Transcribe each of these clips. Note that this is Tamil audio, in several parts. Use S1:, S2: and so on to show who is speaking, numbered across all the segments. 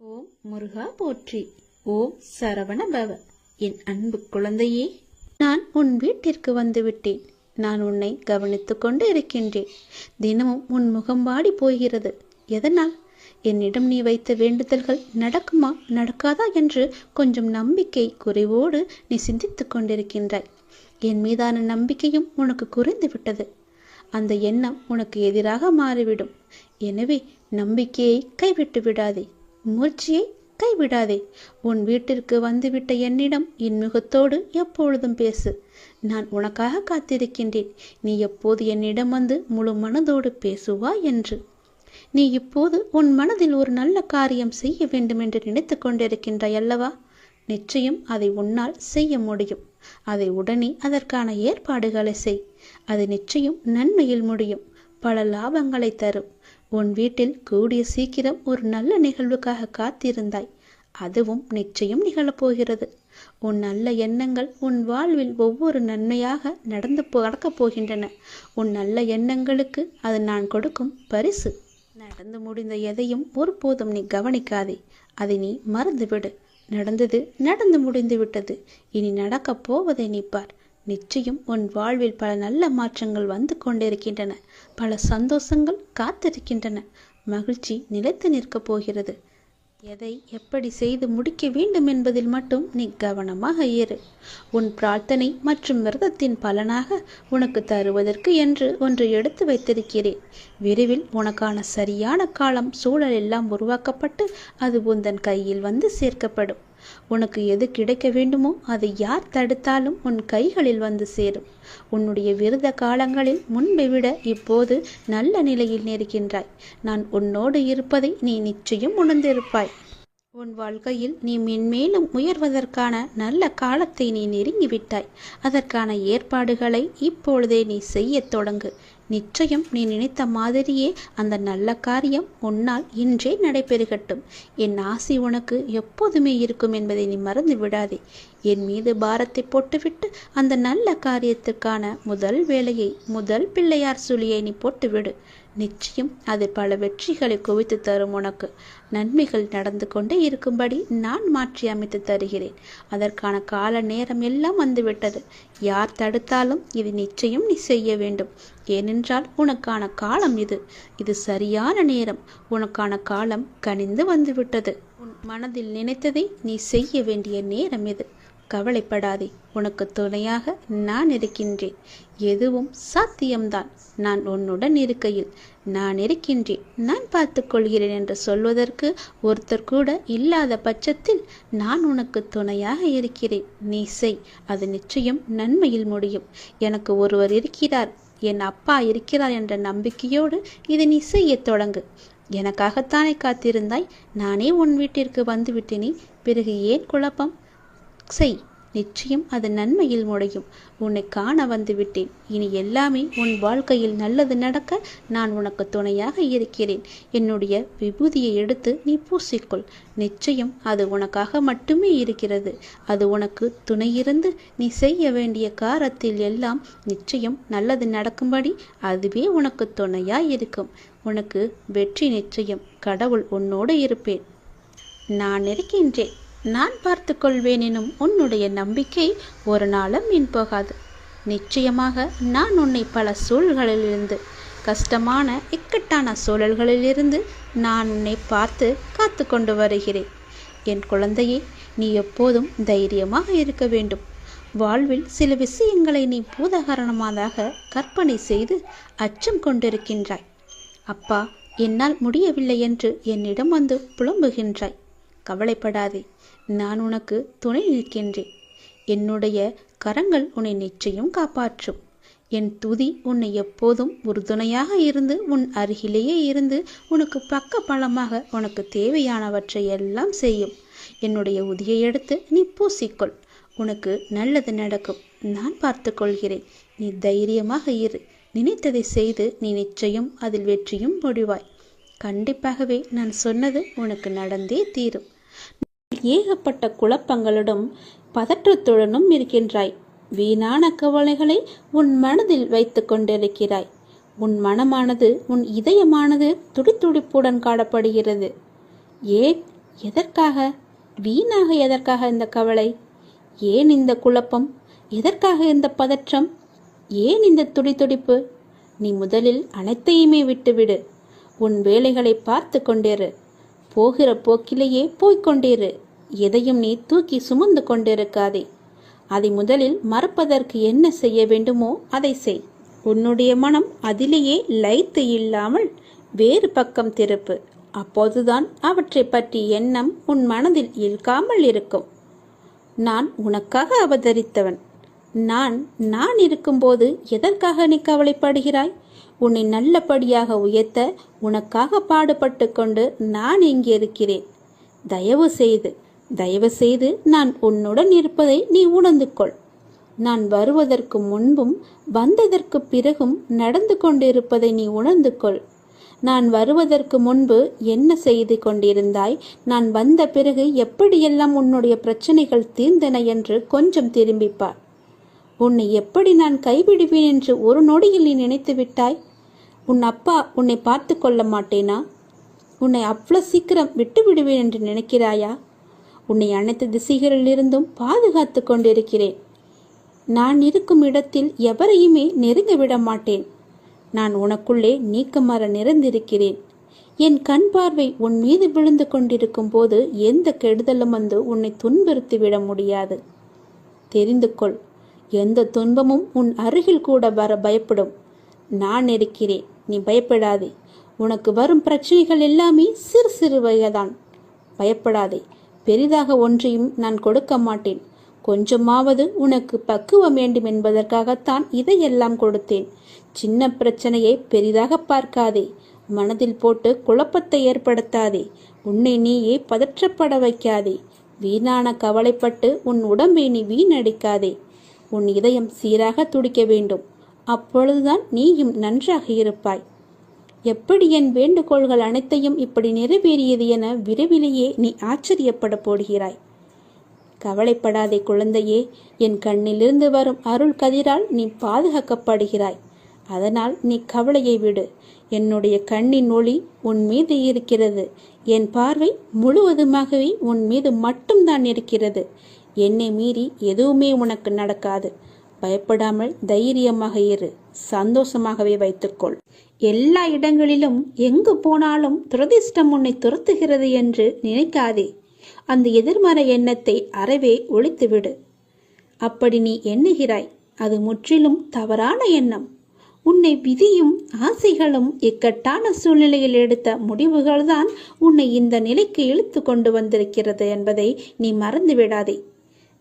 S1: ஓம் முருகா போற்றி. ஓம் சரவண பவ. என் அன்பு குழந்தையே, நான் உன் வீட்டிற்கு வந்துவிட்டேன். நான் உன்னை கவனித்துக் கொண்டு இருக்கின்றேன். தினமும் உன் முகம் வாடி போகிறது. எதனால்? என்னிடம் நீ வைத்த வேண்டுதல்கள் நடக்குமா நடக்காதா என்று கொஞ்சம் நம்பிக்கை குறைவோடு நீ சிந்தித்துக் கொண்டிருக்கின்றாய். என் மீதான நம்பிக்கையும் உனக்கு குறைந்து விட்டது. அந்த எண்ணம் உனக்கு எதிராக மாறிவிடும். எனவே நம்பிக்கையை கைவிட்டு விடாதே, முயற்சியை கைவிடாதே. உன் வீட்டிற்கு வந்துவிட்ட என்னிடம் இன்முகத்தோடு எப்பொழுதும் பேசு. நான் உனக்காக காத்திருக்கின்றேன். நீ எப்போது என்னிடம் வந்து முழு மனதோடு பேசுவா என்று. நீ இப்போது உன் மனதில் ஒரு நல்ல காரியம் செய்ய வேண்டும் என்று நினைத்து கொண்டிருக்கின்றாய் அல்லவா? நிச்சயம் அதை உன்னால் செய்ய முடியும். அதை உடனே அதற்கான ஏற்பாடுகளை செய். அது நிச்சயம் நன்மையில் முடியும், பல லாபங்களை தரும். உன் வீட்டில் கூடிய சீக்கிரம் ஒரு நல்ல நிகழ்வுக்காக காத்திருந்தாய். அதுவும் நிச்சயம் நிகழப்போகிறது. உன் நல்ல எண்ணங்கள் உன் வாழ்வில் ஒவ்வொரு நன்மையாக நடக்கப் போகின்றன. உன் நல்ல எண்ணங்களுக்கு அது நான் கொடுக்கும் பரிசு. நடந்து முடிந்த எதையும் ஒருபோதும் நீ கவனிக்காதே. அதை நீ மறந்துவிடு. நடந்தது நடந்து முடிந்து விட்டது. இனி நடக்கப் போவதை நீ பார். நிச்சயம் உன் வாழ்வில் பல நல்ல மாற்றங்கள் வந்து கொண்டிருக்கின்றன. பல சந்தோஷங்கள் காத்திருக்கின்றன. மகிழ்ச்சி நிலைத்து நிற்கப் போகிறது. எதை எப்படி செய்து முடிக்க வேண்டும் என்பதில் மட்டும் நீ கவனமாக இரு. உன் பிரார்த்தனை மற்றும் விரதத்தின் பலனாக உனக்கு தருவதற்கு என்று ஒன்று எடுத்து வைத்திருக்கிறேன். விரைவில் உனக்கான சரியான காலம் சூழல் எல்லாம் உருவாக்கப்பட்டு அது உந்தன் கையில் வந்து சேர்க்கப்படும். உனக்கு எது கிடைக்க வேண்டுமோ அதை யார் தடுத்தாலும் உன் கைகளில் வந்து சேரும். உன்னுடைய விரத காலங்களில் முன்பை விட இப்போது நல்ல நிலையில் இருக்கின்றாய். நான் உன்னோடு இருப்பதை நீ நிச்சயம் உணர்ந்திருப்பாய். உன் வாழ்க்கையில் நீ மென்மேலும் உயர்வதற்கான நல்ல காலத்தை நீ நெருங்கிவிட்டாய். அதற்கான ஏற்பாடுகளை இப்பொழுதே நீ செய்ய தொடங்கு. நிச்சயம் நீ நினைத்த மாதிரியே அந்த நல்ல காரியம் உன்னால் இன்றே நடைபெறுகட்டும். என் ஆசி உனக்கு எப்போதுமே இருக்கும் என்பதை நீ மறந்து விடாதே. என் மீது பாரத்தை போட்டுவிட்டு அந்த நல்ல காரியத்திற்கான முதல் வேலையை, முதல் பிள்ளையார் சுழியை நீ போட்டுவிடு. நிச்சயம் அது பல வெற்றிகளை குவித்து தரும். உனக்கு நன்மைகள் நடந்து கொண்டே இருக்கும்படி நான் மாற்றி அமைத்து தருகிறேன். அதற்கான கால நேரம் எல்லாம் வந்துவிட்டது. யார் தடுத்தாலும் இது நிச்சயம் நீ செய்ய வேண்டும். ஏனென்றால் உனக்கான காலம் இது சரியான நேரம். உனக்கான காலம் கனிந்து வந்துவிட்டது. உன் மனதில் நினைத்ததை நீ செய்ய வேண்டிய நேரம் இது. கவலைப்படாதே. உனக்கு துணையாக நான் இருக்கின்றேன். எதுவும் சாத்தியம்தான். நான் உன்னுடன் இருக்கையில் நான் இருக்கின்றேன், நான் பார்த்து கொள்கிறேன் என்று சொல்வதற்கு ஒருத்தர் கூட இல்லாத பட்சத்தில் நான் உனக்கு துணையாக இருக்கிறேன். நீ செய். அது நிச்சயம் நன்மையில் முடியும். எனக்கு ஒருவர் இருக்கிறார், என் அப்பா இருக்கிறார் என்ற நம்பிக்கையோடு இதை நீ செய்ய தொடங்கு. எனக்காகத்தானே காத்திருந்தாய். நானே உன் வீட்டிற்கு வந்து விட்டேனே, பிறகு ஏன் குழப்பம்? செய். நிச்சயம் அது நன்மையில் முடியும். உன்னை காண வந்து விட்டேன். இனி எல்லாமே உன் வாழ்க்கையில் நல்லது நடக்க நான் உனக்கு துணையாக இருக்கிறேன். என்னுடைய விபூதியை எடுத்து நீ பூசிக்கொள். நிச்சயம் அது உனக்காக மட்டுமே இருக்கிறது. அது உனக்கு துணையிருந்து நீ செய்ய வேண்டிய காரியத்தில் எல்லாம் நிச்சயம் நல்லது நடக்கும்படி அதுவே உனக்கு துணையாய் இருக்கும். உனக்கு வெற்றி நிச்சயம். கடவுள் உன்னோடு இருப்பேன். நான் இருக்கின்றேன், நான் பார்த்து கொள்வேன் எனும் உன்னுடைய நம்பிக்கை ஒரு நாளும் வீண் போகாது. நிச்சயமாக நான் உன்னை பல சூழல்களிலிருந்து, கஷ்டமான இக்கட்டான சூழல்களிலிருந்து நான் உன்னை பார்த்து காத்து கொண்டு வருகிறேன். என் குழந்தையே, நீ எப்போதும் தைரியமாக இருக்க வேண்டும். வாழ்வில் சில விஷயங்களை நீ பூதகாரணமாக கற்பனை செய்து அச்சம் கொண்டிருக்கின்றாய். அப்பா, என்னால் முடியவில்லை என்று என்னிடம் வந்து புலம்புகின்றாய். கவலைப்படாதே. நான் உனக்கு துணை நிற்கின்றேன். என்னுடைய கரங்கள் உன்னை நிச்சயம் காப்பாற்றும். என் துதி உன்னை எப்போதும் உறுதுணையாக இருந்து உன் அருகிலேயே இருந்து உனக்கு பக்க பலமாக உனக்கு தேவையானவற்றை எல்லாம் செய்யும். என்னுடைய உதியை எடுத்து நீ பூசிக்கொள். உனக்கு நல்லது நடக்கும். நான் பார்த்து கொள்கிறேன். நீ தைரியமாக இரு. நினைத்ததை செய்து நீ நிச்சயம் அதில் வெற்றியும் முடிவாய். கண்டிப்பாகவே நான் சொன்னது உனக்கு நடந்தே தீரும். ஏகப்பட்ட குழப்பங்களுடன் பதற்றத்துடனும் இருக்கின்றாய். வீணான கவலைகளை உன் மனதில் வைத்து கொண்டிருக்கிறாய். உன் மனமானது, உன் இதயமானது துடித்துடிப்புடன் காணப்படுகிறது. ஏன் எதற்காக? வீணாக எதற்காக இந்த கவலை? ஏன் இந்த குழப்பம்? எதற்காக இந்த பதற்றம்? ஏன் இந்த துடிதுடிப்பு? நீ முதலில் அனைத்தையுமே விட்டுவிடு. உன் வேலைகளை பார்த்து கொண்டிரு. போகிற போக்கிலேயே போய்கொண்டிரு. எதையும் நீ தூக்கி சுமந்து கொண்டிருக்காதே. அதை முதலில் மறப்பதற்கு என்ன செய்ய வேண்டுமோ அதை செய். உன்னுடைய மனம் அதிலேயே லயித்து இல்லாமல் வேறு பக்கம் திருப்பு. அப்போதுதான் அவற்றை பற்றி எண்ணம் உன் மனதில் இழுக்காமல் இருக்கும். நான் உனக்காக அவதரித்தவன். நான் இருக்கும்போது எதற்காக நீ கவலைப்படுகிறாய்? உன்னை நல்லபடியாக உயர்த்த உனக்காக பாடுபட்டு கொண்டு நான் இங்கே இருக்கிறேன். தயவு செய்து நான் உன்னுடன் இருப்பதை நீ உணர்ந்து கொள். நான் வருவதற்கு முன்பும் வந்ததற்கு பிறகும் நடந்து கொண்டிருப்பதை நீ உணர்ந்து கொள். நான் வருவதற்கு முன்பு என்ன செய்து கொண்டிருந்தாய், நான் வந்த பிறகு எப்படியெல்லாம் உன்னுடைய பிரச்சனைகள் தீர்ந்தன என்று கொஞ்சம் திரும்பிப்பார். உன்னை எப்படி நான் கைவிடுவேன் என்று ஒரு நொடியில் நீ நினைத்து விட்டாய்? உன் அப்பா உன்னை பார்த்து கொள்ள மாட்டேனா? உன்னை அவ்வளவு சீக்கிரம் விட்டு விடுவேன் என்று நினைக்கிறாயா? உன்னை அனைத்து திசைகளிலிருந்தும் பாதுகாத்து கொண்டிருக்கிறேன். நான் இருக்கும் இடத்தில் எவரையுமே நெருங்க விட மாட்டேன். நான் உனக்குள்ளே நீக்கமர நிறைந்திருக்கிறேன். என் கண் பார்வை உன் மீது விழுந்து கொண்டிருக்கும் போது எந்த கெடுதலும் வந்து உன்னை துன்புறுத்திவிட முடியாது. தெரிந்து கொள், எந்த துன்பமும் உன் அருகில் கூட வர பயப்படும். நான் இருக்கிறேன், நீ பயப்படாதே. உனக்கு வரும் பிரச்சனைகள் எல்லாமே சிறு சிறு வகைதான். பயப்படாதே. பெரிதாக ஒன்றையும் நான் கொடுக்க மாட்டேன். கொஞ்சமாவது உனக்கு பக்குவம் வேண்டும் என்பதற்காகத்தான் இதையெல்லாம் கொடுத்தேன். சின்ன பிரச்சனையை பெரிதாக பார்க்காதே. மனதில் போட்டு குழப்பத்தை ஏற்படுத்தாதே. உன்னை நீயே பதற்றப்பட வைக்காதே. வீணான கவலைப்பட்டு உன் உடம்பை நீ வீணடிக்காதே. உன் இதயம் சீராக துடிக்க வேண்டும். அப்பொழுதுதான் நீயும் நன்றாக இருப்பாய். எப்படி என் வேண்டுகோள்கள் அனைத்தையும் இப்படி நிறைவேறியது என விரைவிலேயே நீ ஆச்சரியப்பட போடுகிறாய். கவலைப்படாதே குழந்தையே. என் கண்ணிலிருந்து வரும் அருள் கதிரால் நீ பாதுகாக்கப்படுகிறாய். அதனால் நீ கவலையை விடு. என்னுடைய கண்ணின் ஒளி உன் மீது இருக்கிறது. என் பார்வை முழுவதுமாகவே உன் மீது மட்டும்தான் இருக்கிறது. என்னை மீறி எதுவுமே உனக்கு நடக்காது. பயப்படாமல் தைரியமாக இரு. சந்தோஷமாகவே வைத்துக்கொள். எல்லா இடங்களிலும் எங்கு போனாலும் துரதிர்ஷ்டம் உன்னை துரத்துகிறது என்று நினைக்காதே. அந்த எதிர்மறை எண்ணத்தை அறவே ஒழித்துவிடு. அப்படி நீ எண்ணுகிறாய், அது முற்றிலும் தவறான எண்ணம். உன்னை விதியும் ஆசைகளும் இக்கட்டான சூழ்நிலையில் எடுத்த முடிவுகள்தான் உன்னை இந்த நிலைக்கு இழுத்து கொண்டு வந்திருக்கிறது என்பதை நீ மறந்துவிடாதே.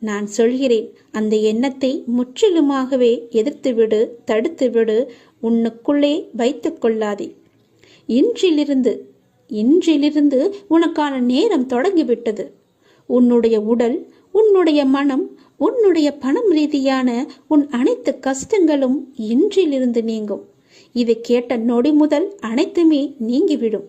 S1: நான் சொல்கிறேன், அந்த எண்ணத்தை முற்றிலுமாகவே எதிர்த்துவிடு, தடுத்துவிடு. உன்னுக்குள்ளே வைத்து கொள்ளாதே. இன்றிலிருந்து உனக்கான நேரம் தொடங்கிவிட்டது. உன்னுடைய உடல், உன்னுடைய மனம், உன்னுடைய பணம் ரீதியான உன் அனைத்து கஷ்டங்களும் இன்றிலிருந்து நீங்கும். இதை கேட்ட நொடி முதல் அனைத்துமே நீங்கிவிடும்.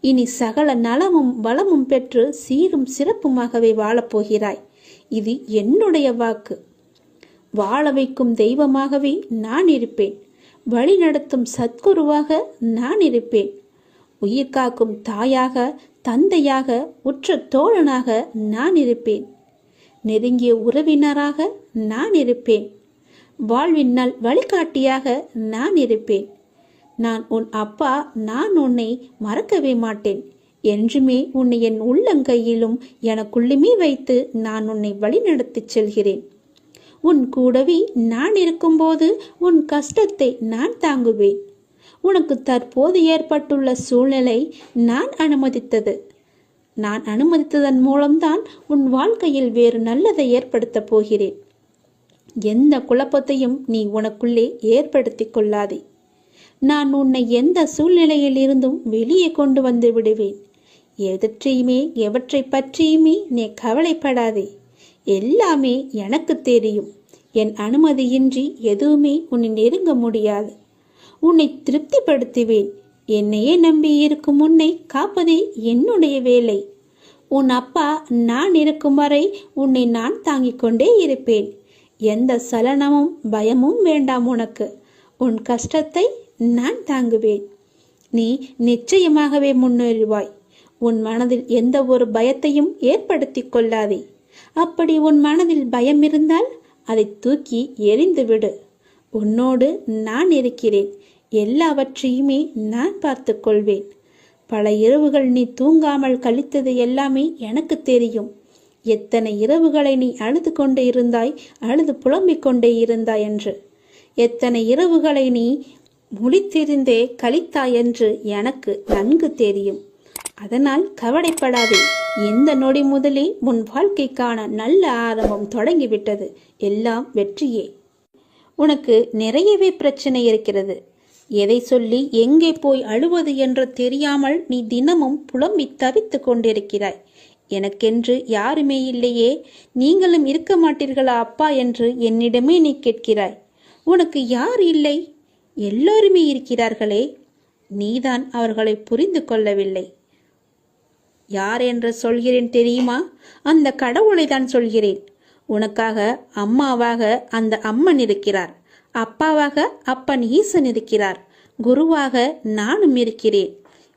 S1: இனி சகல நலமும் வளமும் பெற்று சீரும் சிறப்புமாகவே வாழப்போகிறாய். இது என்னுடைய வாக்கு. வாழ வைக்கும் தெய்வமாகவே நான் இருப்பேன். வழி நடத்தும் சத்குருவாக நான் இருப்பேன். உயிர் காக்கும் தாயாக, தந்தையாக, உற்ற தோழனாக நான் இருப்பேன். நெருங்கிய உறவினராக நான் இருப்பேன். வாழ்வின் நல் வழிகாட்டியாக நான் இருப்பேன். நான் உன் அப்பா. நான் உன்னை மறக்கவே மாட்டேன். என்றுமே உன்னை என் உள்ளங்கையிலும் எனக்குள்ளுமே வைத்து நான் உன்னை வழிநடத்தி செல்கிறேன். உன் கூடவே நான் இருக்கும்போது உன் கஷ்டத்தை நான் தாங்குவேன். உனக்கு தற்போது ஏற்பட்டுள்ள சூழ்நிலை நான் அனுமதித்ததன் மூலம்தான் உன் வாழ்க்கையில் வேறு நல்லதை ஏற்படுத்தப் போகிறேன். எந்த குழப்பத்தையும் நீ உனக்குள்ளே ஏற்படுத்தி கொள்ளாதே. நான் உன்னை எந்த சூழ்நிலையில் இருந்தும் வெளியே கொண்டு வந்து விடுவேன். எவற்றை பற்றியுமே நீ கவலைப்படாதே. எல்லாமே எனக்கு தெரியும். என் அனுமதியின்றி எதுவுமே உன்னை நெருங்க முடியாது. உன்னை திருப்திப்படுத்துவேன். என்னையே நம்பி இருக்கும் உன்னை காப்பதே என்னுடைய வேலை. உன் அப்பா நான் இருக்கும் வரை உன்னை நான் தாங்கிக் கொண்டே இருப்பேன். எந்த சலனமும் பயமும் வேண்டாம் உனக்கு. உன் கஷ்டத்தை நான் தாங்குவேன். நீ நிச்சயமாகவே முன்னேறுவாய். உன் மனதில் எந்த ஒரு பயத்தையும் ஏற்படுத்தி கொள்ளாதே. அப்படி உன் மனதில் பயம் இருந்தால் அதை தூக்கி எறிந்து விடு. உன்னோடு நான் இருக்கிறேன். எல்லாவற்றையுமே நான் பார்த்து கொள்வேன். பல இரவுகள் நீ தூங்காமல் கழித்தது எல்லாமே எனக்கு தெரியும். எத்தனை இரவுகளை நீ அழுது கொண்டே இருந்தாய், அழுது புலம்பிக் கொண்டே இருந்தாய் என்று. எத்தனை இரவுகளை நீ முழித்திருந்தே கழித்தாய் என்று எனக்கு நன்கு தெரியும். அதனால் கவலைப்படாதே. இந்த நொடி முதலே உன் வாழ்க்கைக்கான நல்ல ஆரம்பம் தொடங்கிவிட்டது. எல்லாம் வெற்றியே. உனக்கு நிறையவே பிரச்சனை இருக்கிறது. எதை சொல்லி எங்கே போய் அழுவது என்று தெரியாமல் நீ தினமும் புலம்பி தவித்து கொண்டிருக்கிறாய். எனக்கென்று யாருமே இல்லையே, நீங்களும் இருக்க மாட்டீர்களா அப்பா என்று என்னிடமே நீ கேட்கிறாய். உனக்கு யார் இல்லை? எல்லோருமே இருக்கிறார்களே. நீதான் அவர்களை புரிந்து கொள்ளவில்லை. யார் என்று சொல்கிறேன் தெரியுமா? அந்த கடவுளை தான் சொல்கிறேன். உனக்காக அம்மாவாக அந்த அம்மன் இருக்கிறார். அப்பாவாக அப்பன் ஈசன் இருக்கிறார். குருவாக நானும் இருக்கிறேன்.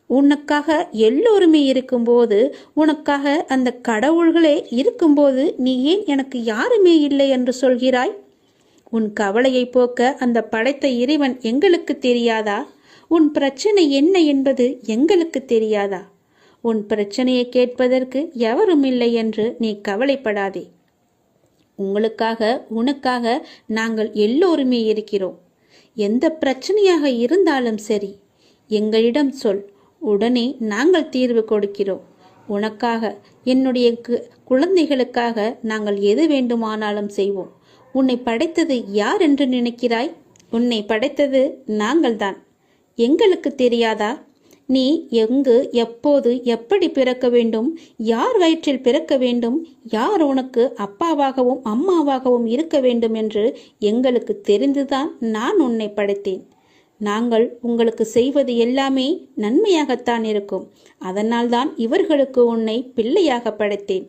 S1: உனக்காக எல்லோருமே இருக்கும்போது, உனக்காக அந்த கடவுள்களே இருக்கும்போது நீ ஏன் எனக்கு யாருமே இல்லை என்று சொல்கிறாய்? உன் கவலையை போக்க அந்த படைத்த இறைவன் எங்களுக்கு தெரியாதா? உன் பிரச்சனை என்ன என்பது எங்களுக்கு தெரியாதா? உன் பிரச்சனையை கேட்பதற்கு எவரும் இல்லை என்று நீ கவலைப்படாதே. உங்களுக்காக உனக்காக நாங்கள் எல்லோருமே இருக்கிறோம். எந்த பிரச்சனையாக இருந்தாலும் சரி, எங்களிடம் சொல். உடனே நாங்கள் தீர்வு கொடுக்கிறோம். உனக்காக, என்னுடைய குழந்தைகளுக்காக நாங்கள் எது வேண்டுமானாலும் செய்வோம். உன்னை படைத்தது யார் என்று நினைக்கிறாய்? உன்னை படைத்தது நாங்கள்தான். எங்களுக்கு தெரியாதா? நீ எங்கு, எப்போது, எப்படி பிறக்க வேண்டும், யார் வயிற்றில் பிறக்க வேண்டும், யார் உனக்கு அப்பாவாகவும் அம்மாவாகவும் இருக்க வேண்டும் என்று எங்களுக்கு தெரிந்துதான் நான் உன்னை படைத்தேன். நாங்கள் உங்களுக்கு செய்வது எல்லாமே நன்மையாகத்தான் இருக்கும். அதனால்தான் இவர்களுக்கு உன்னை பிள்ளையாக படைத்தேன்.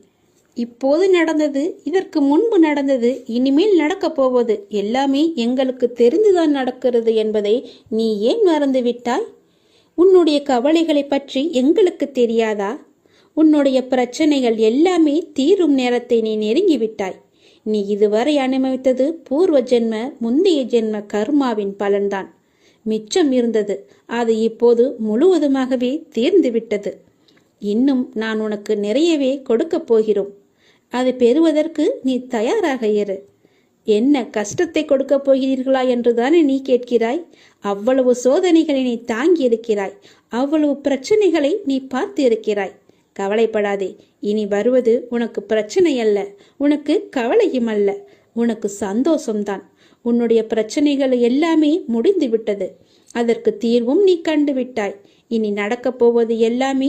S1: இப்போது நடந்தது, இதற்கு முன்பு நடந்தது, இனிமேல் நடக்கப் போவது எல்லாமே எங்களுக்கு தெரிந்துதான் நடக்கிறது என்பதை நீ ஏன் மறந்துவிட்டாய்? உன்னுடைய கவலைகளை பற்றி எங்களுக்கு தெரியாதா? உன்னுடைய பிரச்சனைகள் எல்லாமே தீரும் நேரத்தை நீ நெருங்கிவிட்டாய். நீ இதுவரை அனுபவித்தது பூர்வ ஜென்ம, முந்தைய ஜென்ம கர்மாவின் பலன்தான். மிச்சம் இருந்தது, அது இப்போது முழுவதுமாகவே தீர்ந்துவிட்டது. இன்னும் நான் உனக்கு நிறையவே கொடுக்கப் போகிறோம். அதை பெறுவதற்கு நீ தயாராக இரு. என்ன கஷ்டத்தை கொடுக்கப் போகிறீர்களா என்றுதானே நீ கேட்கிறாய்? அவ்வளவு சோதனைகளை நீ தாங்கி இருக்கிறாய். அவ்வளவு பிரச்சனைகளை நீ பார்த்து இருக்கிறாய். கவலைப்படாதே. இனி வருவது உனக்கு பிரச்சனை அல்ல, உனக்கு கவலையும் அல்ல, உனக்கு சந்தோஷம்தான். உன்னுடைய பிரச்சனைகள் எல்லாமே முடிந்து விட்டது. அதற்கு தீர்வும் நீ கண்டு விட்டாய். இனி நடக்கப் போவது எல்லாமே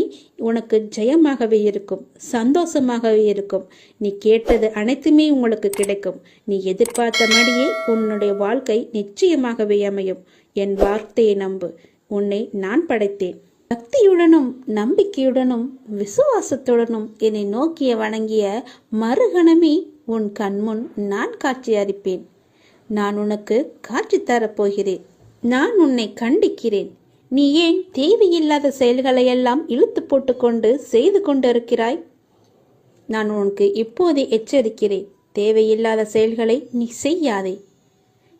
S1: உனக்கு ஜெயமாகவே இருக்கும், சந்தோஷமாகவே இருக்கும். நீ கேட்டது அனைத்துமே உங்களுக்கு கிடைக்கும். நீ எதிர்பார்த்தபடியே உன்னுடைய வாழ்க்கை நிச்சயமாகவே அமையும். என் வார்த்தையை நம்பு. உன்னை நான் படைத்தேன். பக்தியுடனும் நம்பிக்கையுடனும் விசுவாசத்துடனும் என்னை நோக்கிய வணங்கிய மறுகணமே உன் கண்முன் நான் காட்சி அளிப்பேன். நான் உனக்கு காட்சி தரப்போகிறேன். நான் உன்னை கண்டிக்கிறேன். நீ ஏன் தேவையில்லாத செயல்களை எல்லாம் இழுத்து போட்டுக்கொண்டு செய்து கொண்டிருக்கிறாய்? நான் உனக்கு இப்போதே எச்சரிக்கிறேன். தேவையில்லாத செயல்களை நீ செய்யாதே.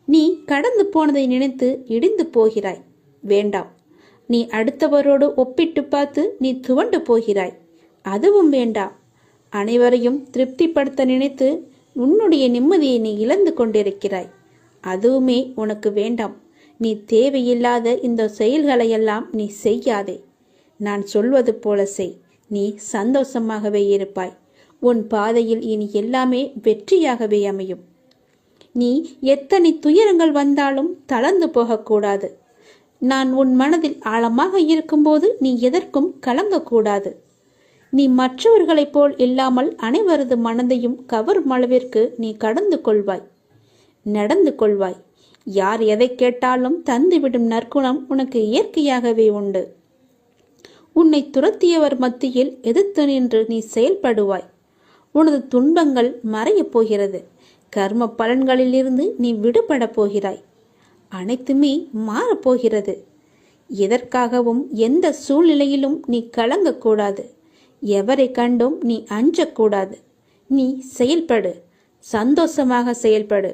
S1: நீ கடந்து போனதை நினைத்து இடிந்து போகிறாய். வேண்டாம். நீ அடுத்தவரோடு ஒப்பிட்டு பார்த்து நீ துவண்டு போகிறாய். அதுவும் வேண்டாம். அனைவரையும் திருப்திப்படுத்த நினைத்து உன்னுடைய நிம்மதியை நீ இழந்து கொண்டிருக்கிறாய். அதுவுமே உனக்கு வேண்டாம். நீ தேவையில்லாத இந்த செயல்களையெல்லாம் நீ செய்யாதே. நான் சொல்வது போல செய். நீ சந்தோஷமாகவே இருப்பாய். உன் பாதையில் இனி எல்லாமே வெற்றியாகவே அமையும். நீ எத்தனை துயரங்கள் வந்தாலும் தளர்ந்து போகக்கூடாது. நான் உன் மனதில் ஆழமாக இருக்கும்போது நீ எதற்கும் கலங்கக்கூடாது. நீ மற்றவர்களைப் போல் இல்லாமல் அனைவரது மனதையும் கவரும் அளவிற்கு நீ கடந்து கொள்வாய், நடந்து கொள்வாய். யார் எதை கேட்டாலும் தந்துவிடும் நற்குணம் உனக்கு இயற்கையாகவே உண்டு. உன்னை துரத்தியவர் மத்தியில் எதிர்த்து நின்று நீ செயல்படுவாய். உனது துன்பங்கள் மறையப் போகிறது. கர்ம பலன்களிலிருந்து நீ விடுபட போகிறாய். அனைத்துமே மாறப்போகிறது. எதற்காகவும் எந்த சூழ்நிலையிலும் நீ கலங்கக்கூடாது. எவரை கண்டும் நீ அஞ்சக்கூடாது. நீ செயல்படு, சந்தோஷமாக செயல்படு.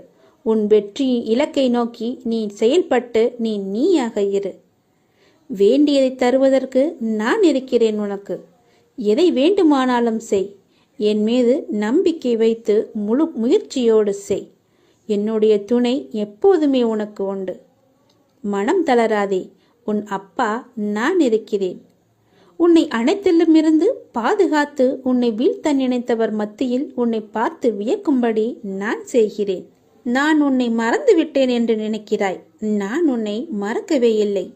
S1: உன் வெற்றி இலக்கை நோக்கி நீ செயல்பட்டு நீயாக இரு. வேண்டியதை தருவதற்கு நான் இருக்கிறேன் உனக்கு. எதை வேண்டுமானாலும் செய். என் மீது நம்பிக்கை வைத்து முழு முயற்சியோடு செய். என்னுடைய துணை எப்போதுமே உனக்கு உண்டு. மனம் தளராதே, உன் அப்பா நான் இருக்கிறேன். உன்னை அனைத்திலுமிருந்து பாதுகாத்து உன்னை வீழ்த்த நினைத்தவர் மத்தியில் உன்னை பார்த்து வியக்கும்படி நான் செய்கிறேன். நான் உன்னை மறந்து விட்டேன் என்று நினைக்கிறாய். நான் உன்னை மறக்கவே இல்லை.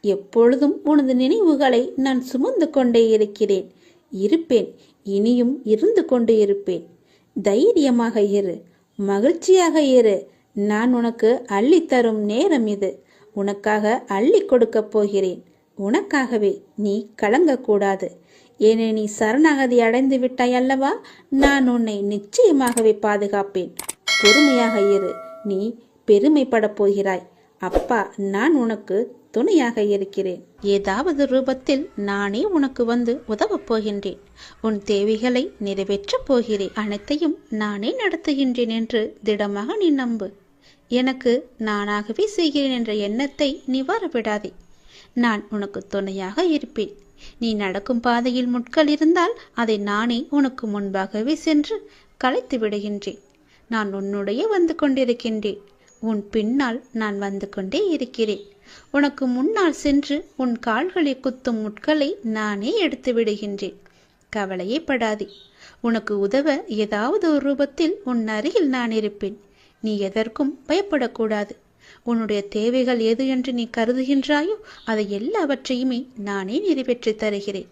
S1: எப்பொழுதும் உனது நினைவுகளை நான் சுமந்து கொண்டே இருக்கிறேன், இருப்பேன், இனியும் இருந்து கொண்டு இருப்பேன். தைரியமாக இரு, மகிழ்ச்சியாக இரு. நான் உனக்கு அள்ளித்தரும் நேரம் இது. உனக்காக அள்ளி கொடுக்கப் போகிறேன். உனக்காகவே. நீ கலங்கக்கூடாது. ஏனே நீ சரணாகதி அடைந்து விட்டாய் அல்லவா? நான் உன்னை நிச்சயமாகவே பாதுகாப்பேன். பொறுமையாக இரு. நீ பெருமைப்படப் போகிறாய். அப்பா நான் உனக்கு துணையாக இருக்கிறேன். ஏதாவது ரூபத்தில் நானே உனக்கு வந்து உதவப் போகின்றேன். உன் தேவைகளை நிறைவேற்றப் போகிறேன். அனைத்தையும் நானே நடத்துகின்றேன் என்று திடமாக நீ நம்பு. எனக்கு நானாகவே செய்கிறேன் என்ற எண்ணத்தை நீ வரவிடாதே. நான் உனக்கு துணையாக இருப்பேன். நீ நடக்கும் பாதையில் முட்கள் இருந்தால் அதை நானே உனக்கு முன்பாகவே சென்று கலைத்து விடுகின்றேன். நான் உன்னுடைய வந்து கொண்டிருக்கின்றேன். உன் பின்னால் நான் வந்து கொண்டே இருக்கிறேன். உனக்கு முன்னால் சென்று உன் கால்களை குத்தும் முட்களை நானே எடுத்து விடுகின்றேன். கவலையே படாதே. உனக்கு உதவ ஏதாவது ஒரு ரூபத்தில் உன் அருகில் நான் இருப்பேன். நீ எதற்கும் பயப்படக்கூடாது. உன்னுடைய தேவைகள் எது என்று நீ கருதுகின்றாயோ அதை எல்லாவற்றையுமே நானே நிறைவேற்றி தருகிறேன்.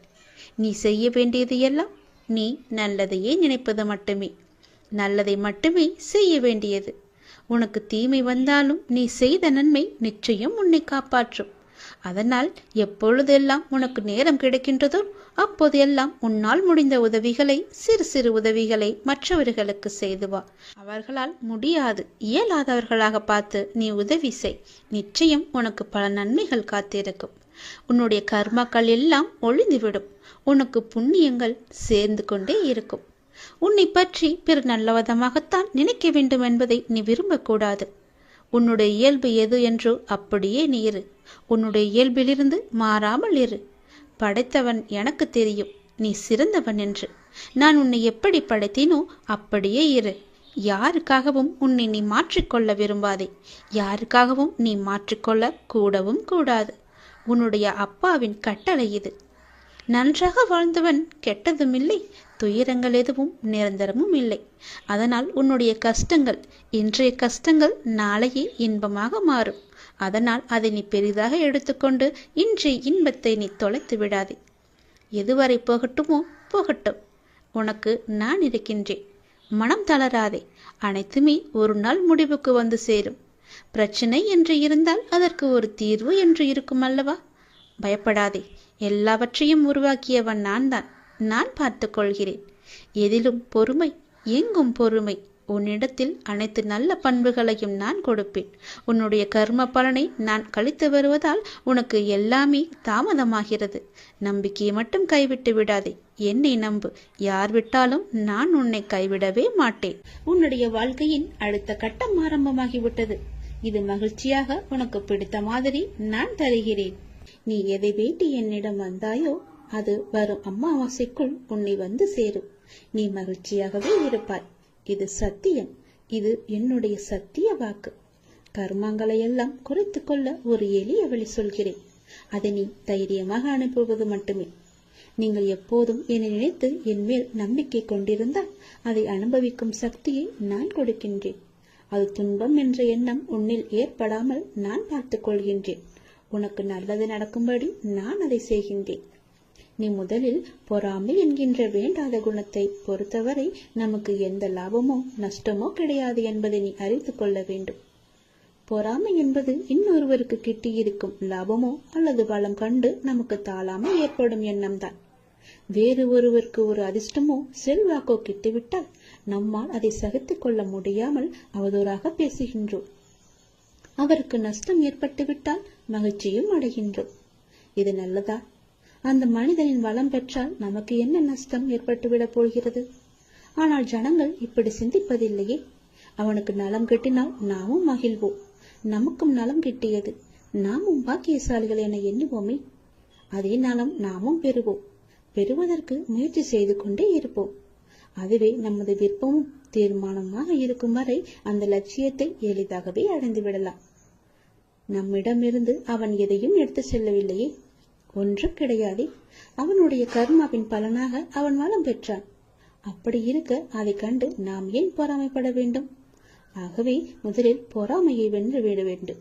S1: நீ செய்ய வேண்டியது எல்லாம் நீ நல்லதையே நினைப்பது மட்டுமே. நல்லதை மட்டுமே செய்ய வேண்டியது. உனக்கு தீமை வந்தாலும் நீ செய்த நன்மை நிச்சயம் உன்னை காப்பாற்றும். அதனால் எப்பொழுதெல்லாம் உனக்கு நேரம் கிடைக்கின்றதோ அப்போதெல்லாம் உன்னால் முடிந்த உதவிகளை, சிறு சிறு உதவிகளை மற்றவர்களுக்கு செய்து வா. அவர்களால் முடியாது, இயலாதவர்களாக பார்த்து நீ உதவி செய். நிச்சயம் உனக்கு பல நன்மைகள் காத்திருக்கும். உன்னுடைய கர்மாக்கள் எல்லாம் ஒழிந்துவிடும். உனக்கு புண்ணியங்கள் சேர்ந்து கொண்டே இருக்கும். உன்னை பற்றி பிற நல்லவிதமாகத்தான் நினைக்க வேண்டும் என்பதை நீ விரும்பக்கூடாது. உன்னுடைய இயல்பு எது என்றோ அப்படியே நீ இரு. உன்னுடைய இயல்பிலிருந்து மாறாமல் இரு. படைத்தவன் எனக்கு தெரியும் நீ சிறந்தவன் என்று. நான் உன்னை எப்படி படைத்தேனோ அப்படியே இரு. யாருக்காகவும் உன்னை நீ மாற்றிக்கொள்ள விரும்பாதே. யாருக்காகவும் நீ மாற்றிக்கொள்ள கூடவும் கூடாது. உன்னுடைய அப்பாவின் கட்டளை இது. நன்றாக வாழ்ந்தவன் கெட்டதும் இல்லை, துயரங்கள் எதுவும் நிரந்தரமும் இல்லை. அதனால் உன்னுடைய கஷ்டங்கள், இன்றைய கஷ்டங்கள் நாளையே இன்பமாக மாறும். அதனால் அதை நீ பெரிதாக எடுத்துக்கொண்டு இன்றைய இன்பத்தை நீ தொலைத்து விடாதே. எதுவரை போகட்டுமோ போகட்டும். உனக்கு நான் இருக்கின்றேன். மனம் தளராதே. அனைத்துமே ஒரு நாள் முடிவுக்கு வந்து சேரும். பிரச்சனை என்று இருந்தால் அதற்கு ஒரு தீர்வு என்று இருக்கும் அல்லவா? பயப்படாதே. எல்லாவற்றையும் உருவாக்கியவன் நான் தான். நான் பார்த்து கொள்கிறேன். எதிலும் பொறுமை, எங்கும் பொறுமை. உன்னிடத்தில் அனைத்து நல்ல பண்புகளையும் நான் கொடுப்பேன். உன்னுடைய கர்ம பலனை நான் கழித்து வருவதால் உனக்கு எல்லாமே தாமதமாகிறது. நம்பிக்கையை மட்டும் கைவிட்டு விடாதே. என்னை நம்பு. யார் விட்டாலும் நான் உன்னை கைவிடவே மாட்டேன். உன்னுடைய வாழ்க்கையின் அடுத்த கட்டம் ஆரம்பமாகிவிட்டது. இது மகிழ்ச்சியாக உனக்கு பிடித்த மாதிரி நான் தருகிறேன். நீ எதை வேண்டி என்னிடம் வந்தாயோ அது வரும் அமாவாசைக்குள் உன்னை வந்து சேரும். நீ மகிழ்ச்சியாகவே இருப்பாய். இது சத்தியம். இது என்னுடைய சத்திய வாக்கு. கர்மங்களை எல்லாம் குறைத்து கொள்ள ஒரு எளிய வழி சொல்கிறேன். அதை நீ தைரியமாக அனுப்புவது மட்டுமே. நீங்கள் எப்போதும் என்னை நினைத்து என் மேல் நம்பிக்கை கொண்டிருந்தால் அதை அனுபவிக்கும் சக்தியை நான் கொடுக்கின்றேன். அது துன்பம் என்ற எண்ணம் உன்னில் ஏற்படாமல் நான் பார்த்துக் கொள்கின்றேன். உனக்கு நல்லது நடக்கும்படி நான் அதை செய்கின்றேன். நீ முதலில் பொறாமை என்கின்ற வேண்டாத குணத்தை பொறுத்தவரை நமக்கு எந்த லாபமோ நஷ்டமோ கிடையாது என்பதை நீ அறிந்து கொள்ள வேண்டும். பொறாமை என்பது இன்னொருவருக்கு கிட்டியிருக்கும் லாபமோ அல்லது பலம் கண்டு நமக்கு தாளாமல் ஏற்படும் எண்ணம்தான். வேறு ஒருவருக்கு ஒரு அதிர்ஷ்டமோ செல்வாக்கோ கிட்டிவிட்டால் நம்மால் அதை சகித்துக் கொள்ள முடியாமல் அவதூறாக பேசுகின்றோம். அவருக்கு நஷ்டம் ஏற்பட்டு விட்டால் மகிழ்ச்சியும் அடைகின்றோம். இது நல்லதா? அந்த மனிதனின் வளம் பெற்றால் நமக்கு என்ன நஷ்டம் ஏற்பட்டுவிடப் போகிறது? ஆனால் ஜனங்கள் இப்படி சிந்திப்பதில்லையே. அவனுக்கு நலம் கிட்டினால் நாமும் மகிழ்வோம். நமக்கும் நலம் கிட்டியது, நாமும் பாக்கியசாலிகள் என எண்ணுவோமே. அதே நலம் நாமும் பெறுவோம். பெறுவதற்கு முயற்சி செய்து கொண்டே இருப்போம். அதுவே நமது விருப்பமும் தீர்மானமாக இருக்கும் வரை அந்த லட்சியத்தை எளிதாகவே அடைந்து விடலாம். நம்மிடமிருந்து அவன் எதையும் எடுத்து செல்லவில்லையே, ஒன்றும் கிடையாதே. அவனுடைய கர்மாவின் பலனாக அவன் வளம் பெற்றான். அப்படி இருக்க அதை கண்டு நாம் ஏன் பொறாமைப்பட வேண்டும்? ஆகவே முதலில் பொறாமையை வென்று விட வேண்டும்.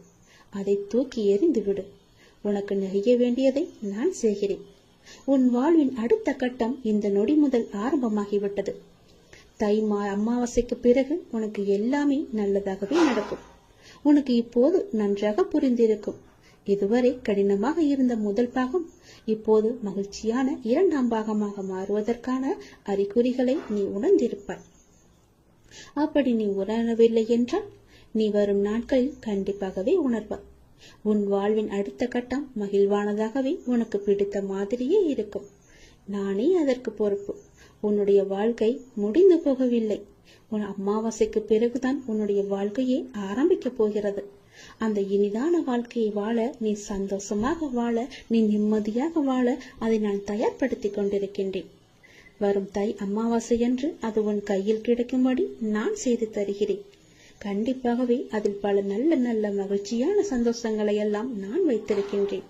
S1: அதை தூக்கி எறிந்து விடு. உனக்கு நெகிய வேண்டியதை நான் செய்கிறேன். உன் வாழ்வின் அடுத்த கட்டம் இந்த நொடி முதல் ஆரம்பமாகிவிட்டது. அமாவாசைக்கு பிறகு உனக்கு எல்லாமே நல்லதாகவே நடக்கும். உனக்கு இப்போது நன்றாக புரிந்திருக்கும். இதுவரை கடினமாக இருந்த முதல் பாகம் இப்போது மகிழ்ச்சியான இரண்டாம் பாகமாக மாறுவதற்கான அறிகுறிகளை நீ உணர்ந்திருப்பாய். அப்படி நீ உணரவில்லை என்றால் நீ வரும் நாட்களில் கண்டிப்பாகவே உணர்வாய். உன் வாழ்வின் அடுத்த கட்டம் மகிழ்வானதாகவே உனக்கு பிடித்த மாதிரியே இருக்கும். நானே அதற்கு பொறுப்பு. உன்னுடைய வாழ்க்கை முடிந்து போகவில்லை. உன் அமாவாசைக்கு பிறகுதான் உன்னுடைய வாழ்க்கையே ஆரம்பிக்க போகிறது. அந்த இனிதான வாழ்க்கையை வாழ, நீ சந்தோஷமாக வாழ, நீ நிம்மதியாக வாழ அதை நான் தயார்படுத்தி கொண்டிருக்கின்றேன். வரும் தை அமாவாசை என்று அது உன் கையில் கிடைக்கும்படி நான் செய்து தருகிறேன். கண்டிப்பாகவே அதில் பல நல்ல நல்ல மகிழ்ச்சியான சந்தோஷங்களை எல்லாம் நான் வைத்திருக்கின்றேன்.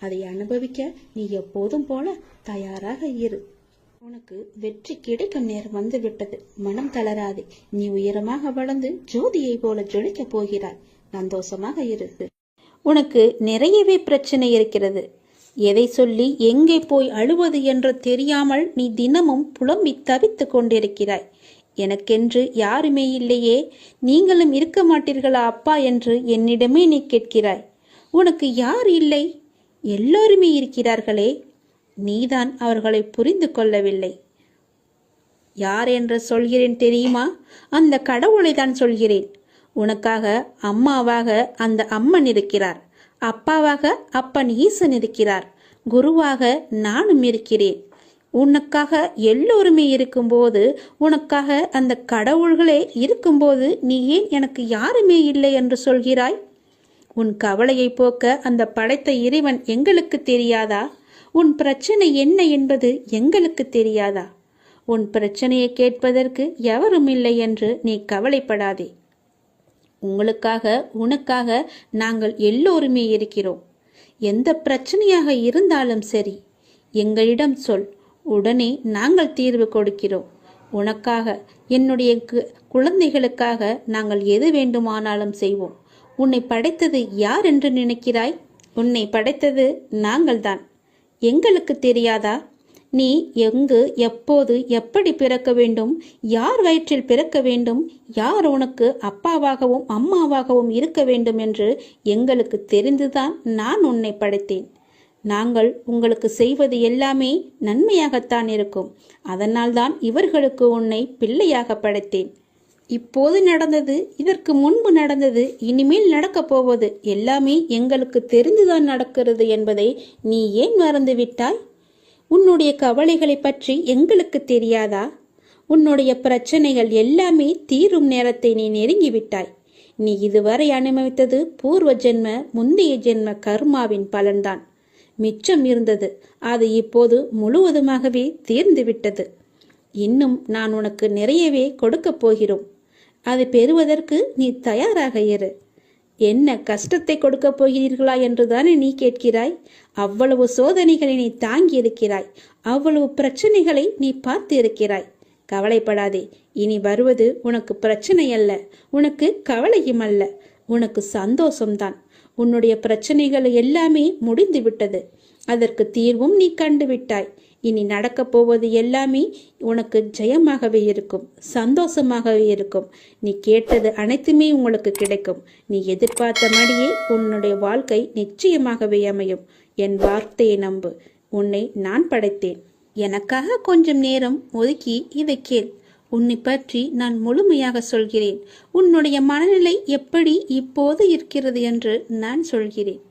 S1: அதை அனுபவிக்க நீ எப்போதும் போல தயாராக இரு. உனக்கு வெற்றி கிடைக்கும் நேரம் வந்து விட்டது. மனம் தளராதே. நீ உயரமாக வளர்ந்து ஜோதியை போல ஜொலிக்க போகிறாய். சந்தோஷமாக இரு. உனக்கு நிறையவே பிரச்சனை இருக்கிறது. எதை சொல்லி எங்கே போய் அழுவது என்று தெரியாமல் நீ தினமும் புலம்பி தவித்துக் கொண்டிருக்கிறாய். எனக்கென்று யாருமே இல்லையே, நீங்களும் இருக்க மாட்டீர்களா அப்பா என்று என்னிடமே நீ கேட்கிறாய். உனக்கு யார் இல்லை? எல்லோருமே இருக்கிறார்களே. நீதான் அவர்களை புரிந்து கொள்ளவில்லை. யார் என்று சொல்கிறேன் தெரியுமா? அந்த கடவுளை தான் சொல்கிறேன். உனக்காக அம்மாவாக அந்த அம்மன் இருக்கிறார், அப்பாவாக அப்பன் ஈசன் இருக்கிறார், குருவாக நானும் இருக்கிறேன். உனக்காக எல்லோருமே இருக்கும்போது, உனக்காக அந்த கடவுள்களே இருக்கும்போது நீ ஏன் எனக்கு யாருமே இல்லை என்று சொல்கிறாய்? உன் கவலையை போக்க அந்த படைத்த இறைவன் எங்களுக்கு தெரியாதா? உன் பிரச்சனை என்ன என்பது எங்களுக்கு தெரியாதா? உன் பிரச்சனையை கேட்பதற்கு எவரும் இல்லை என்று நீ கவலைப்படாதே. உங்களுக்காக உனக்காக நாங்கள் எல்லோருமே இருக்கிறோம். எந்த பிரச்சனையாக இருந்தாலும் சரி எங்களிடம் சொல், உடனே நாங்கள் தீர்வு கொடுக்கிறோம். உனக்காக, என்னுடைய குழந்தைகளுக்காக நாங்கள் எது வேண்டுமானாலும் செய்வோம். உன்னை படைத்தது யார் என்று நினைக்கிறாய்? உன்னை படைத்தது நாங்கள்தான். எங்களுக்கு தெரியாதா? நீ எங்கு, எப்போது, எப்படி பிறக்க வேண்டும், யார் வயிற்றில் பிறக்க வேண்டும், யார் உனக்கு அப்பாவாகவும் அம்மாவாகவும் இருக்க வேண்டும் என்று எங்களுக்கு தெரிந்துதான் நான் உன்னை படைத்தேன். நாங்கள் உங்களுக்கு செய்வது எல்லாமே நன்மையாகத்தான் இருக்கும். அதனால்தான் இவர்களுக்கு உன்னை பிள்ளையாக படைத்தேன். இப்போது நடந்தது, இதற்கு முன்பு நடந்தது, இனிமேல் நடக்கப் போவது எல்லாமே எங்களுக்கு தெரிந்துதான் நடக்கிறது என்பதை நீ ஏன் மறந்துவிட்டாய்? உன்னுடைய கவலைகளை பற்றி எங்களுக்கு தெரியாதா? உன்னுடைய பிரச்சனைகள் எல்லாமே தீரும் நேரத்தை நீ நெருங்கிவிட்டாய். நீ இதுவரை அனுபவித்தது பூர்வ ஜென்ம, முந்தைய ஜென்ம கர்மாவின் பலன்தான். மிச்சம் இருந்தது, அது இப்போது முழுவதுமாகவே தீர்ந்துவிட்டது. இன்னும் நான் உனக்கு நிறையவே கொடுக்கப் போகிறோம். அதை பெறுவதற்கு நீ தயாராக இரு. என்ன கஷ்டத்தை கொடுக்கப் போகிறீர்களா என்றுதானே நீ கேட்கிறாய்? அவ்வளவு சோதனைகளை நீ தாங்கி இருக்கிறாய், அவ்வளவு பிரச்சனைகளை நீ பார்த்து இருக்கிறாய். கவலைப்படாதே. இனி வருவது உனக்கு பிரச்சனை அல்ல, உனக்கு கவலையும் அல்ல, உனக்கு சந்தோஷம்தான். உன்னுடைய பிரச்சனைகள் எல்லாமே முடிந்து விட்டது. அதற்கு தீர்வும் நீ கண்டுவிட்டாய். இனி நடக்கப் போவது எல்லாமே உனக்கு ஜெயமாகவே இருக்கும், சந்தோஷமாகவே இருக்கும். நீ கேட்டது அனைத்துமே உங்களுக்கு கிடைக்கும். நீ எதிர்பார்த்தபடியே உன்னுடைய வாழ்க்கை நிச்சயமாகவே அமையும். என் வார்த்தையை நம்பு. உன்னை நான் படைத்தேன். எனக்காக கொஞ்சம் நேரம் ஒதுக்கி இதை கேள். உன்னை பற்றி நான் முழுமையாக சொல்கிறேன். உன்னுடைய மனநிலை எப்படி இப்போது இருக்கிறது என்று நான் சொல்கிறேன்.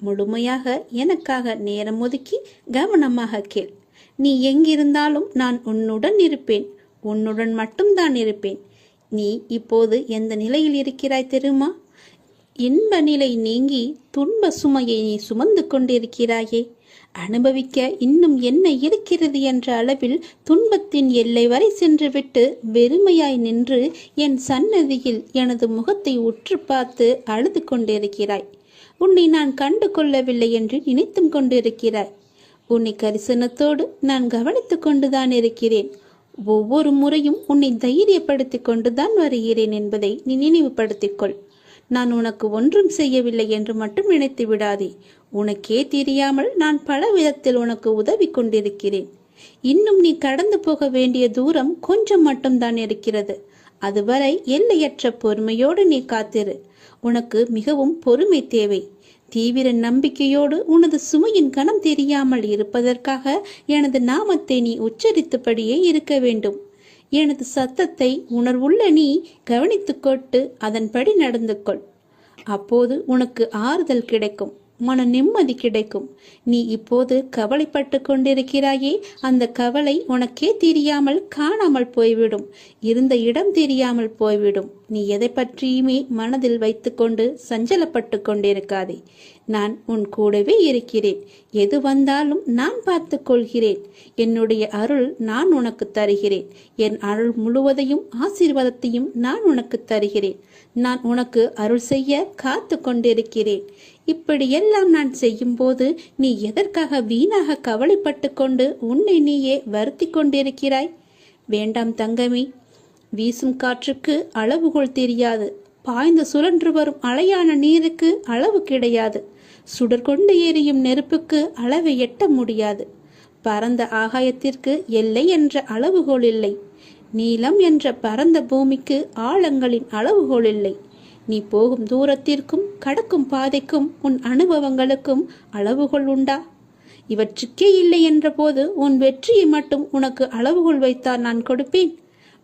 S1: முழுமையாக எனக்காக நேரம் ஒதுக்கி கவனமாக கேள். நீ எங்கிருந்தாலும் நான் உன்னுடன் இருப்பேன். உன்னுடன் மட்டும்தான் இருப்பேன். நீ இப்போது எந்த நிலையில் இருக்கிறாய் தெரியுமா? இன்ப நிலை நீங்கி துன்ப சுமையை நீ சுமந்து கொண்டிருக்கிறாயே. அனுபவிக்க இன்னும் என்ன இருக்கிறது என்ற அளவில் துன்பத்தின் எல்லை வரை சென்றுவிட்டு வெறுமையாய் நின்று என் சன்னதியில் எனது முகத்தை உற்று பார்த்து அழுது கொண்டிருக்கிறாய். உன்னை நான் கண்டு கொள்ளவில்லை என்று நினைத்தும் கொண்டிருக்கிறாய். உன்னை கரிசனத்தோடு நான் கவனித்து கொண்டுதான் இருக்கிறேன். ஒவ்வொரு முறையும் உன்னை தைரியப்படுத்தி கொண்டுதான் வருகிறேன் என்பதை நீ நினைவுபடுத்திக்கொள். நான் உனக்கு ஒன்றும் செய்யவில்லை என்று மட்டும் நினைத்து விடாதே. உனக்கே தெரியாமல் நான் பல விதத்தில் உனக்கு உதவி கொண்டிருக்கிறேன். இன்னும் நீ கடந்து போக வேண்டிய தூரம் கொஞ்சம் மட்டும்தான் இருக்கிறது. அதுவரை எல்லையற்ற பொறுமையோடு நீ காத்திரு. உனக்கு மிகவும் பொறுமை தேவை. தீவிர நம்பிக்கையோடு உனது சுமையின் கணம் தெரியாமல் இருப்பதற்காக எனது நாமத்தை நீ உச்சரித்தபடியே இருக்க வேண்டும். எனது சத்தத்தை உணர்வுள்ள நீ கவனித்துக்கொண்டு அதன்படி நடந்து கொள். அப்போது உனக்கு ஆறுதல் கிடைக்கும், மன நிம்மதி கிடைக்கும். நீ இப்போது கவலைப்பட்டு கொண்டிருக்கிறாயே, அந்த கவலை உனக்கே தெரியாமல் காணாமல் போய்விடும். இருந்த இடம் தெரியாமல் போய்விடும். நீ எதை பற்றியுமே மனதில் வைத்துக்கொண்டு சஞ்சலப்பட்டு கொண்டிருக்காதே. நான் உன் கூடவே இருக்கிறேன். எது வந்தாலும் நான் பார்த்து கொள்கிறேன். என்னுடைய அருள் நான் உனக்கு தருகிறேன். என் அருள் முழுவதையும் ஆசீர்வாதத்தையும் நான் உனக்கு தருகிறேன். நான் உனக்கு அருள் செய்ய காத்து கொண்டிருக்கிறேன். இப்படியெல்லாம் நான் செய்யும் போது நீ எதற்காக வீணாக கவலைப்பட்டு கொண்டு உன்னை நீயே வருத்தி கொண்டிருக்கிறாய்? வேண்டாம் தங்கமே. வீசும் காற்றுக்கு அளவுகோல் தெரியாது. பாய்ந்து சுழன்று வரும் அலையான நீருக்கு அளவு கிடையாது. சுடர் கொண்டு எரியும் நெருப்புக்கு அளவை எட்ட முடியாது. பரந்த ஆகாயத்திற்கு எல்லை என்ற அளவுகோல் இல்லை. நீளம் என்ற பரந்த பூமிக்கு ஆழங்களின் அளவுகோல் இல்லை. நீ போகும் தூரத்திற்கும் கடக்கும் பாதைக்கும் உன் அனுபவங்களுக்கும் அளவுகோல் உண்டா? இவற்றுக்கே இல்லை என்ற போது உன் வெற்றியை மட்டும் உனக்கு அளவுகோல் வைத்தால் நான் கொடுப்பேன்.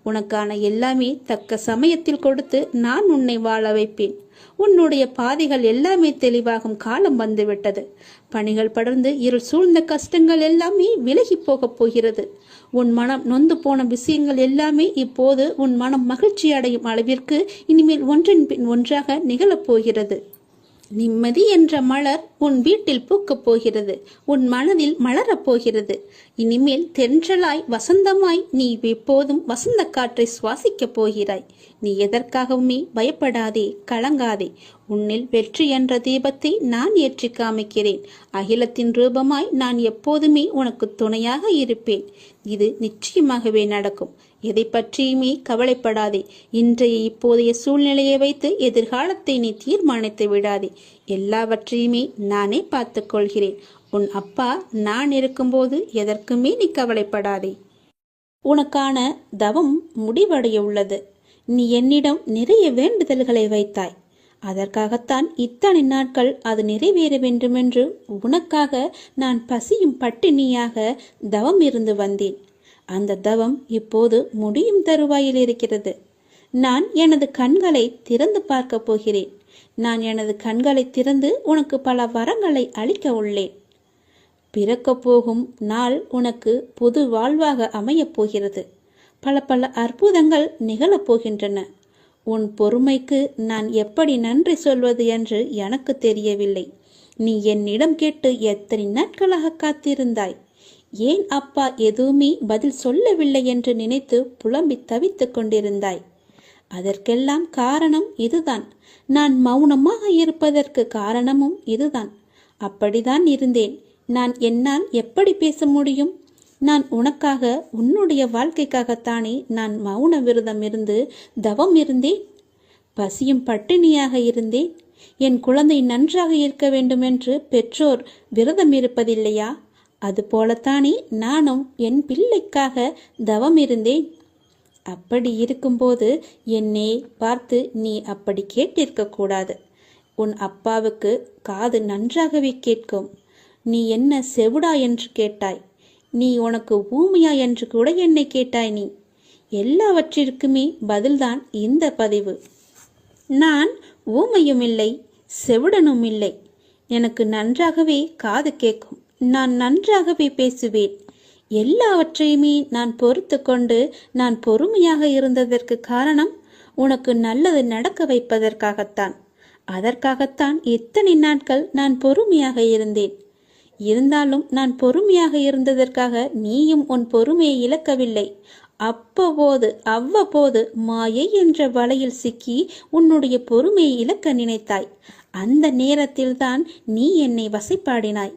S1: உனக்கான எல்லாமே தக்க சமயத்தில் கொடுத்து நான் உன்னை வாழ வைப்பேன். உன்னுடைய பாதைகள் எல்லாமே தெளிவாகும் காலம் வந்துவிட்டது. பணிகள் படர்ந்து இருள் சூழ்ந்த கஷ்டங்கள் எல்லாமே விலகி போகப் போகிறது. உன் மனம் நொந்து போன விஷயங்கள் எல்லாமே இப்போது உன் மனம் மகிழ்ச்சி அடையும் அளவிற்கு இனிமேல் ஒன்றின் பின் ஒன்றாக நிகழப்போகிறது. நிம்மதி என்ற மலர் உன் வீட்டில் பூக்கப் போகிறது. உன் மனதில் மலரப் போகிறது. இனிமேல் தென்றலாய் வசந்தமாய் நீ எப்போதும் வசந்த காற்றை சுவாசிக்கப் போகிறாய். நீ எதற்காகவுமே பயப்படாதே, கலங்காதே. உன்னில் வெற்றி என்ற தீபத்தை நான் ஏற்றி காமிக்கிறேன். அகிலத்தின் ரூபமாய் நான் எப்போதுமே உனக்கு துணையாக இருப்பேன். இது நிச்சயமாகவே நடக்கும். எதை பற்றியுமே கவலைப்படாதே. இன்றைய இப்போதைய சூழ்நிலையை வைத்து எதிர்காலத்தை நீ தீர்மானித்து விடாதே. எல்லாவற்றையுமே நானே பார்த்து கொள்கிறேன். உன் அப்பா நான் இருக்கும்போது எதற்குமே நீ கவலைப்படாதே. உனக்கான தவம் முடிவடைய உள்ளது. நீ என்னிடம் நிறைய வேண்டுதல்களை வைத்தாய். அதற்காகத்தான் இத்தனை நாட்கள் அது நிறைவேற வேண்டுமென்று உனக்காக நான் பசியும் பட்டினியாக தவம் இருந்து வந்தேன். அந்த தவம் இப்போது முடியும் தருவாயில் இருக்கிறது. நான் எனது கண்களை திறந்து பார்க்க போகிறேன். நான் எனது கண்களை திறந்து உனக்கு பல வரங்களை அளிக்க உள்ளேன். பிறக்க போகும் நாள் உனக்கு புது வாழ்வாக அமையப் போகிறது. பல பல அற்புதங்கள் நிகழப் போகின்றன. உன் பொறுமைக்கு நான் எப்படி நன்றி சொல்வது என்று எனக்கு தெரியவில்லை. நீ என்னிடம் கேட்டு எத்தனை நாட்களாக காத்திருந்தாய். ஏன் அப்பா எதுவுமே பதில் சொல்லவில்லை என்று நினைத்து புலம்பி தவித்துக் கொண்டிருந்தாய். அதற்கெல்லாம் காரணம் இதுதான். நான் மௌனமாக இருப்பதற்கு காரணமும் இதுதான். அப்படிதான் இருந்தேன். நான் என்னால் எப்படி பேச முடியும்? நான் உனக்காக, உன்னுடைய வாழ்க்கைக்காகத்தானே நான் மௌன விரதம் இருந்து தவம் இருந்தேன். பசியும் பட்டினியாக இருந்தேன். என் குழந்தை நன்றாக இருக்க வேண்டும் என்று பெற்றோர் விரதம் இருப்பதில்லையா? அதுபோலத்தானே நானும் என் பிள்ளைக்காக தவம் இருந்தேன். அப்படி இருக்கும்போது என்னை பார்த்து நீ அப்படி கேட்டிருக்க கூடாது. உன் அப்பாவுக்கு காது நன்றாகவே கேட்கும். நீ என்ன செவிடா என்று கேட்டாய். நீ உனக்கு ஊமையா என்று கூட என்னை கேட்டாய். நீ எல்லாவற்றிற்குமே பதில்தான் இந்த பதிவு. நான் ஊமையும் இல்லை, செவிடனும் இல்லை. எனக்கு நன்றாகவே காது கேட்கும். நான் நன்றாகவே பேசுவேன். எல்லாவற்றையுமே நான் பொறுத்து கொண்டு நான் பொறுமையாக இருந்ததற்கு காரணம் உனக்கு நல்லது நடக்க வைப்பதற்காகத்தான். அதற்காகத்தான் இத்தனை நாட்கள் நான் பொறுமையாக இருந்தேன். இருந்தாலும் நான் பொறுமையாக இருந்ததற்காக நீயும் உன் பொறுமையை இழக்கவில்லை. அவ்வப்போது மாயை என்ற வலையில் சிக்கி உன்னுடைய பொறுமையை இழக்க நினைத்தாய். அந்த நேரத்தில்தான் நீ என்னை வசைப்பாடினாய்.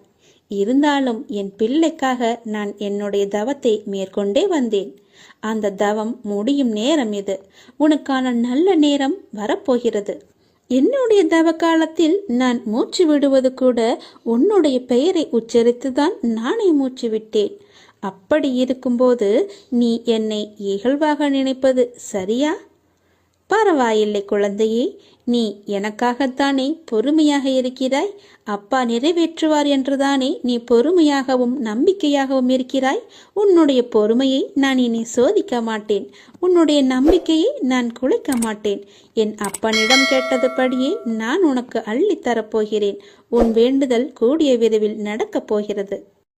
S1: இருந்தாலும் என் பிள்ளைக்காக நான் என்னுடைய தவத்தை மேற்கொண்டே வந்தேன். அந்த தவம் முடியும் நேரம் இது. உனக்கான நல்ல நேரம் வரப்போகிறது. என்னுடைய தவ காலத்தில் நான் மூச்சு விடுவது கூட உன்னுடைய பெயரை உச்சரித்துதான் நானே மூச்சு விட்டேன். அப்படி இருக்கும்போது நீ என்னை இகழ்வாக நினைப்பது சரியா? பரவாயில்லை குழந்தையே, நீ எனக்காகத்தானே பொறுமையாக இருக்கிறாய். அப்பா நிறைவேற்றுவார் என்றுதானே நீ பொறுமையாகவும் நம்பிக்கையாகவும் இருக்கிறாய். உன்னுடைய பொறுமையை நான் இனி சோதிக்க மாட்டேன். உன்னுடைய நம்பிக்கையை நான் குலைக்க மாட்டேன். என் அப்பனிடம் கேட்டதுபடியே நான் உனக்கு அள்ளித்தரப்போகிறேன். உன் வேண்டுதல் கூடிய விரைவில் நடக்கப் போகிறது.